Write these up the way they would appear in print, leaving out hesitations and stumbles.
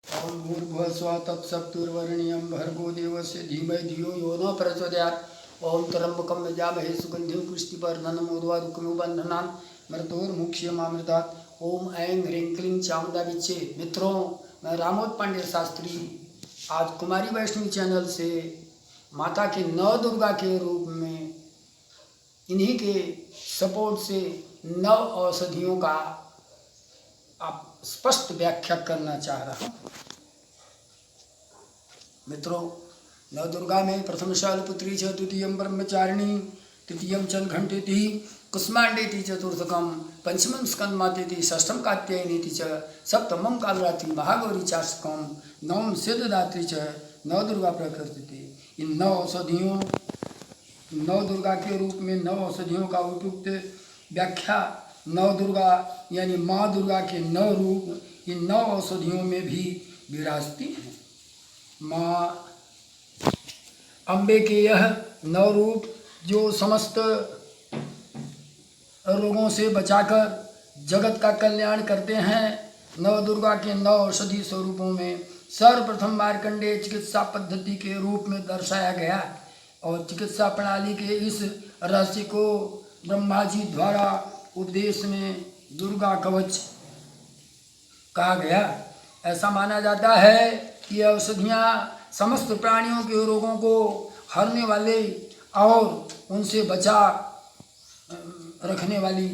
ओम भूर्भुवः स्वः तत्सवितुर्वरेण्यं भर्गो देवस्य धीमहि धियो यो न प्रचोदयात्। ओम त्र्यंबकं यजामहे सुगंधिं पुष्टिवर्धनम् उर्वारुकमिव बन्धनान् मृत्योर्मुक्षीयमामृतात्। ओम ऐं ह्रीं क्लीं चामुंडा विच्चे। मित्रों, मैं रामोद पांडे शास्त्री आज कुमारी वैष्णवी चैनल से माता के नव दुर्गा के रूप में इन्हीं के सपोर्ट से नव औषधियों का आप स्पष्ट व्याख्या करना चाह रहा हूँ। मित्रों, नवदुर्गा में प्रथम शैलपुत्री च, द्वितीयं ब्रह्मचारिणी, तृतीयं चंद्रघंटेति, कुष्मांडेति, चतुर्थकम पंचमं स्कंदमातेति, षष्ठम कात्यायनीति च, सप्तमं कालरात्रि महागौरी चाष्टकम, नवम सिद्धदात्री च, नवदुर्गा प्रकृति। इन नौ औषधियों, नव दुर्गा के रूप में नव औषधियों का उपयुक्त व्याख्या नव दुर्गा यानी माँ दुर्गा के नौ रूप इन नौ औषधियों में भी विराजती हैं। माँ अम्बे के यह नौ रूप जो समस्त रोगों से बचाकर जगत का कल्याण करते हैं। नव दुर्गा के नौ औषधि स्वरूपों में सर्वप्रथम मार्कंडेय चिकित्सा पद्धति के रूप में दर्शाया गया और चिकित्सा प्रणाली के इस रहस्य को ब्रह्मा जी द्वारा उपदेश में दुर्गा कवच कहा गया। ऐसा माना जाता है कि औषधियाँ समस्त प्राणियों के रोगों को हरने वाले और उनसे बचा रखने वाली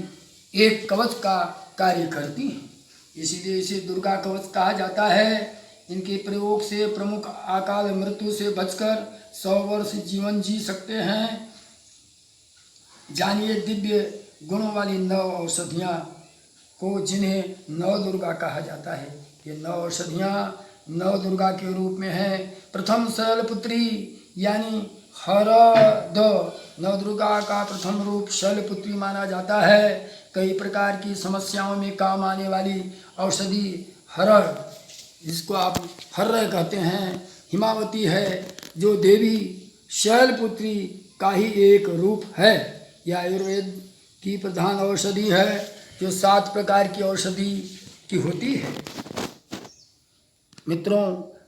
एक कवच का कार्य करती हैं। इसीलिए इसे दुर्गा कवच कहा जाता है। इनके प्रयोग से प्रमुख अकाल मृत्यु से बचकर 100 वर्ष जीवन जी सकते हैं। जानिए दिव्य गुणों वाली नौ औषधियाँ को जिन्हें नव दुर्गा कहा जाता है। ये नौ औषधियाँ नव दुर्गा के रूप में हैं। प्रथम शैलपुत्री यानी हरद नव दुर्गा का प्रथम रूप शैलपुत्री माना जाता है। कई प्रकार की समस्याओं में काम आने वाली औषधि हरद, जिसको आप हर्र कहते हैं, हिमावती है, जो देवी शैलपुत्री का ही एक रूप है। यह आयुर्वेद की प्रधान औषधि है जो 7 प्रकार की औषधि की होती है। मित्रों,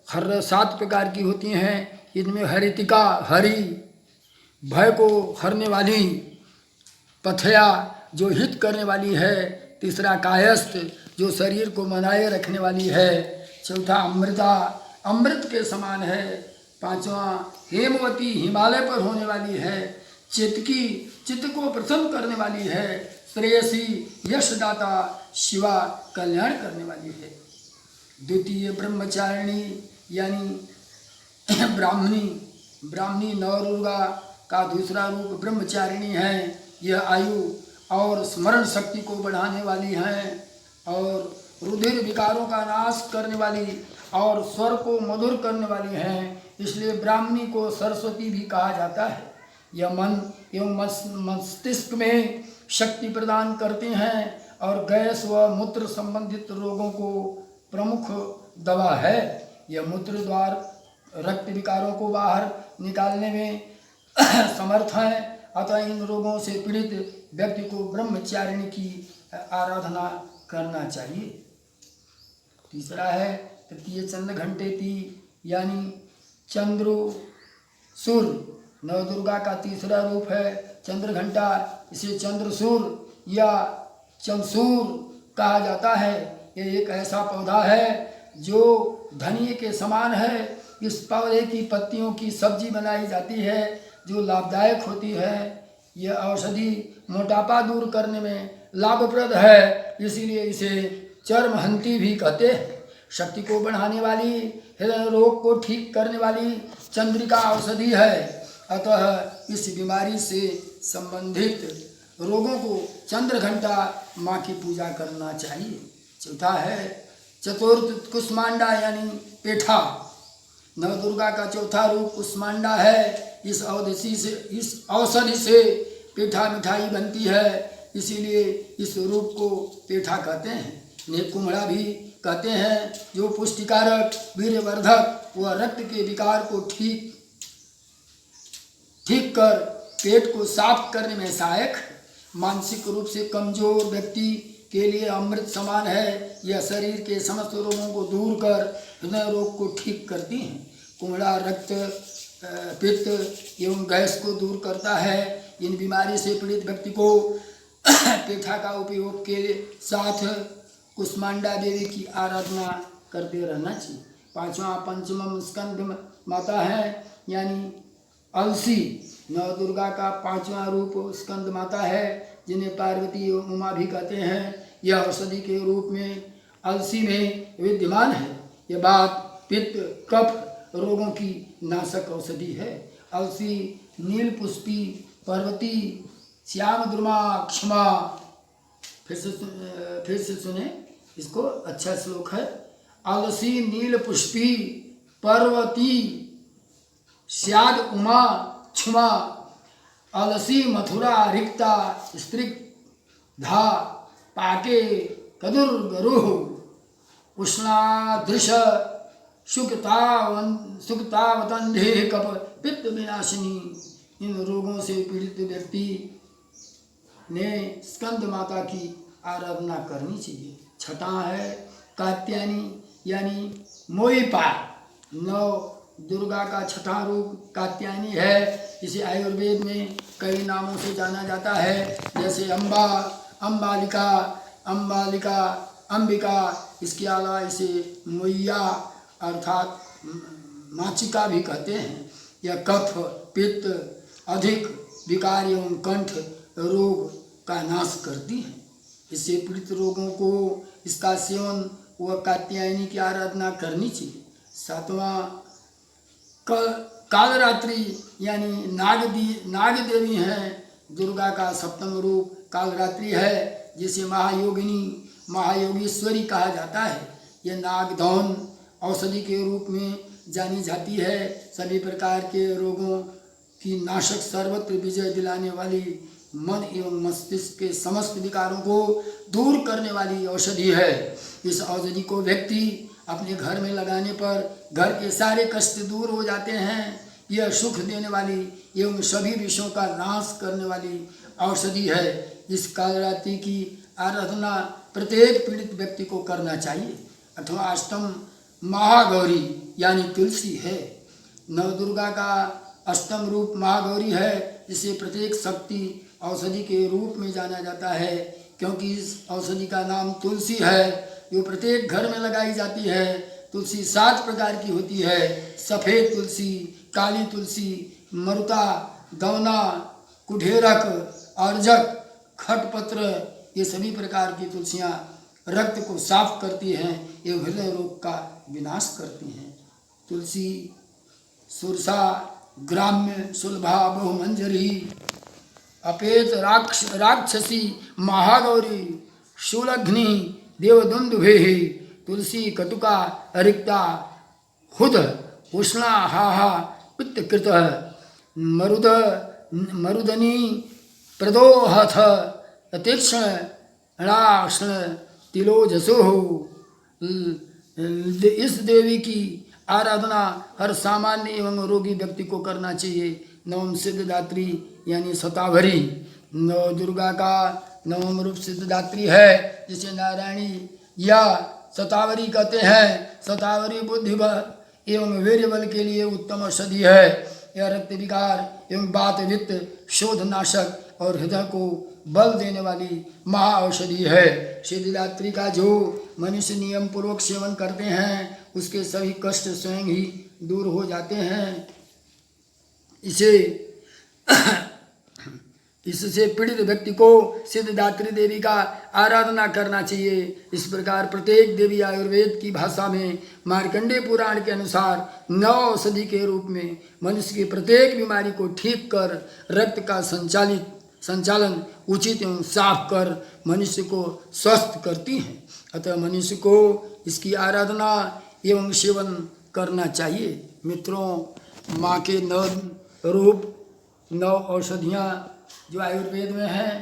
हर्र 7 प्रकार की होती हैं। इनमें हरितिका हरि भय को हरने वाली, पथया जो हित करने वाली है, तीसरा कायस्थ जो शरीर को मनाए रखने वाली है, चौथा अमृता अमृत के समान है, पांचवा हेमवती हिमालय पर होने वाली है, चित्तकी चित्त को प्रसन्न करने वाली है, श्रेयसी यशदाता शिवा कल्याण करने वाली है। द्वितीय ब्रह्मचारिणी यानी ब्राह्मणी नवदुर्गा का दूसरा रूप ब्रह्मचारिणी है। यह आयु और स्मरण शक्ति को बढ़ाने वाली हैं और रुधिर विकारों का नाश करने वाली और स्वर को मधुर करने वाली हैं। इसलिए ब्राह्मणी को सरस्वती भी कहा जाता है। यह मन एवं मस्तिष्क में शक्ति प्रदान करते हैं और गैस व मूत्र संबंधित रोगों को प्रमुख दवा है। यह मूत्र द्वार रक्त विकारों को बाहर निकालने में समर्थ है। अतः इन रोगों से पीड़ित व्यक्ति को ब्रह्मचारिणी की आराधना करना चाहिए। तीसरा है तृतीय चंद्रघंटेति यानी चंद्रसूर नवदुर्गा का तीसरा रूप है चंद्रघंटा। इसे चंद्रसूर या चमसूर कहा जाता है। ये एक ऐसा पौधा है जो धनिये के समान है। इस पौधे की पत्तियों की सब्जी बनाई जाती है जो लाभदायक होती है। यह औषधि मोटापा दूर करने में लाभप्रद है, इसीलिए इसे चर्महंती भी कहते हैं। शक्ति को बढ़ाने वाली, हृदय रोग को ठीक करने वाली चंद्रिका औषधि है। अतः इस बीमारी से संबंधित रोगों को चंद्रघंटा माँ की पूजा करना चाहिए। चौथा है चतुर्थ कुष्मांडा यानी पेठा। नवदुर्गा का चौथा रूप कुष्मांडा है। इस औषधि से पेठा मिठाई बनती है, इसीलिए इस रूप को पेठा कहते हैं। इन्हें कुम्हड़ा भी कहते हैं, जो पुष्टिकारक, वीर्यवर्धक व रक्त के विकार को ठीक कर पेट को साफ करने में सहायक। मानसिक रूप से कमजोर व्यक्ति के लिए अमृत समान है। यह शरीर के समस्त रोगों को दूर कर हृदय रोग को ठीक करती हैं। कुम्हड़ा रक्त पित्त एवं गैस को दूर करता है। इन बीमारी से पीड़ित व्यक्ति को पेठा का उपयोग के साथ कुष्मांडा देवी की आराधना करते रहना चाहिए। पांचवा पंचमम स्कंद माता है यानी अलसी। नव दुर्गा का पांचवा रूप स्कंद माता है जिन्हें पार्वती एवं उमा भी कहते हैं। यह औषधि के रूप में अलसी में विद्यमान है। यह बात पित्त कफ रोगों की नाशक औषधि है। अलसी नील पुष्पी पर्वती श्याम द्रुमा क्षमा। फिर से सुने इसको, अच्छा श्लोक है। अलसी नील पुष्पी पर्वती श्याद उमा क्षमा। अलसी मथुरा रिक्ता स्त्रिग्धा पाके कदुर गरुह उष्णादृश सुखतावतंधे कप पित्त विनाशिनी। इन रोगों से पीड़ित व्यक्ति ने स्कंद माता की आराधना करनी चाहिए। छठा है कात्यायनी यानी मोईपाल। नव दुर्गा का छठा रूप कात्यायनी है। इसे आयुर्वेद में कई नामों से जाना जाता है, जैसे अम्बा, अम्बालिका, अम्बालिका, अंबिका। इसके अलावा इसे मोइया अर्थात माचिका भी कहते हैं। यह कफ पित्त अधिक विकार एवं कंठ रोग का नाश करती है। इससे पीड़ित रोगों को इसका सेवन व कात्यायनी की आराधना करनी चाहिए। सातवां कालरात्रि यानी नाग देवी हैं। दुर्गा का सप्तम रूप कालरात्रि है, जिसे महायोगीश्वरी कहा जाता है। यह नागधौन औषधि के रूप में जानी जाती है। सभी प्रकार के रोगों की नाशक, सर्वत्र विजय दिलाने वाली, मन एवं मस्तिष्क के समस्त विकारों को दूर करने वाली औषधि है। इस औषधि को व्यक्ति अपने घर में लगाने पर घर के सारे कष्ट दूर हो जाते हैं। यह सुख देने वाली एवं सभी विषयों का नाश करने वाली औषधि है। इस कालरात्रि की आराधना प्रत्येक पीड़ित व्यक्ति को करना चाहिए। अथवा अष्टम महागौरी यानी तुलसी है। नवदुर्गा का अष्टम रूप महागौरी है, जिसे प्रत्येक शक्ति औषधि के रूप में जाना जाता है, क्योंकि इस औषधि का नाम तुलसी है, जो प्रत्येक घर में लगाई जाती है। तुलसी 7 प्रकार की होती है। सफ़ेद तुलसी, काली तुलसी, मरुता, दौना, कुढेरक, अर्जक, खटपत्र, ये सभी प्रकार की तुलसियाँ रक्त को साफ करती हैं एवं हृदय रोग का विनाश करती हैं। तुलसी सुरसा ग्राम्य सुलभा बहुमंजरी अपेत राक्षसी महागौरी शूलघ्नि देवदुंदुभे। तुलसी कटुका रिक्ता हुद उष्णा हाहा पित्तकृत मरुदनी प्रदोहथ तीक्ष्ण णाक्ष्ण तिलोजसो। इस देवी की आराधना हर सामान्य एवं रोगी व्यक्ति को करना चाहिए। नवम सिद्धदात्री यानी शतावरी नव दुर्गा का नवम रूप सिद्धदात्री है, जिसे नारायणी या शतावरी कहते हैं। शतावरी बुद्धि बल एवं वीर्य बल के लिए उत्तम औषधि है। यह रक्त विकार एवं वात वित्त शोधनाशक और हृदय को बल देने वाली महाऔषधि है। सिद्धदात्री का जो मनुष्य नियम पूर्वक सेवन करते हैं, उसके सभी कष्ट स्वयं ही दूर हो जाते हैं। इससे पीड़ित व्यक्ति को सिद्धदात्री देवी का आराधना करना चाहिए। इस प्रकार प्रत्येक देवी आयुर्वेद की भाषा में मार्कंडेय पुराण के अनुसार 9 औषधि के रूप में मनुष्य की प्रत्येक बीमारी को ठीक कर रक्त का संचालन उचित एवं साफ कर मनुष्य को स्वस्थ करती हैं। अतः मनुष्य को इसकी आराधना एवं सेवन करना चाहिए। मित्रों, माँ के 9 रूप 9 औषधियाँ जो आयुर्वेद में हैं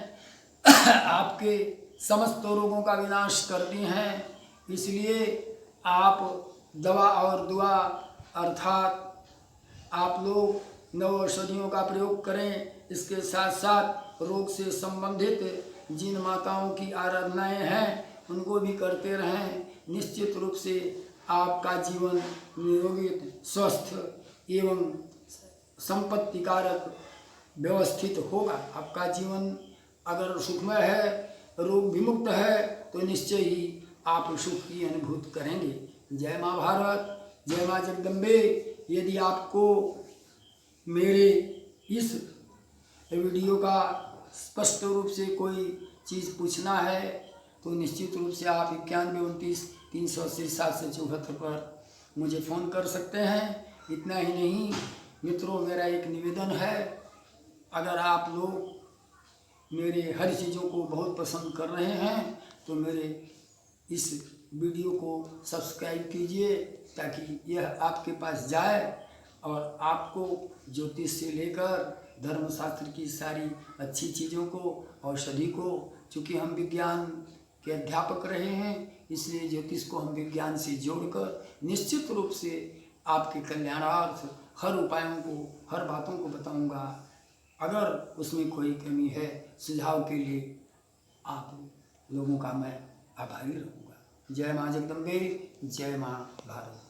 आपके समस्त रोगों का विनाश करती हैं। इसलिए आप दवा और दुआ अर्थात आप लोग 9 औषधियों का प्रयोग करें। इसके साथ साथ रोग से संबंधित जिन माताओं की आराधनाएं हैं उनको भी करते रहें। निश्चित रूप से आपका जीवन निरोगी, स्वस्थ एवं संपत्तिकारक व्यवस्थित होगा। आपका जीवन अगर सुखमय है, रोग विमुक्त है, तो निश्चय ही आप सुख की अनुभूति करेंगे। जय माँ भारत, जय माँ जगदम्बे। यदि आपको मेरे इस वीडियो का स्पष्ट रूप से कोई चीज़ पूछना है तो निश्चित रूप से आप 9129 380 पर मुझे फ़ोन कर सकते हैं। इतना ही नहीं मित्रों, मेरा एक निवेदन है, अगर आप लोग मेरे हर चीज़ों को बहुत पसंद कर रहे हैं तो मेरे इस वीडियो को सब्सक्राइब कीजिए ताकि यह आपके पास जाए और आपको ज्योतिष से लेकर धर्मशास्त्र की सारी अच्छी चीज़ों को, औषधि को, चूँकि हम विज्ञान के अध्यापक रहे हैं इसलिए ज्योतिष को हम विज्ञान से जोड़कर निश्चित रूप से आपके कल्याणार्थ हर उपायों को, हर बातों को बताऊंगा। अगर उसमें कोई कमी है, सुझाव के लिए आप लोगों का मैं आभारी रहूँगा। जय माँ जगदम्बे, जय माँ भारत।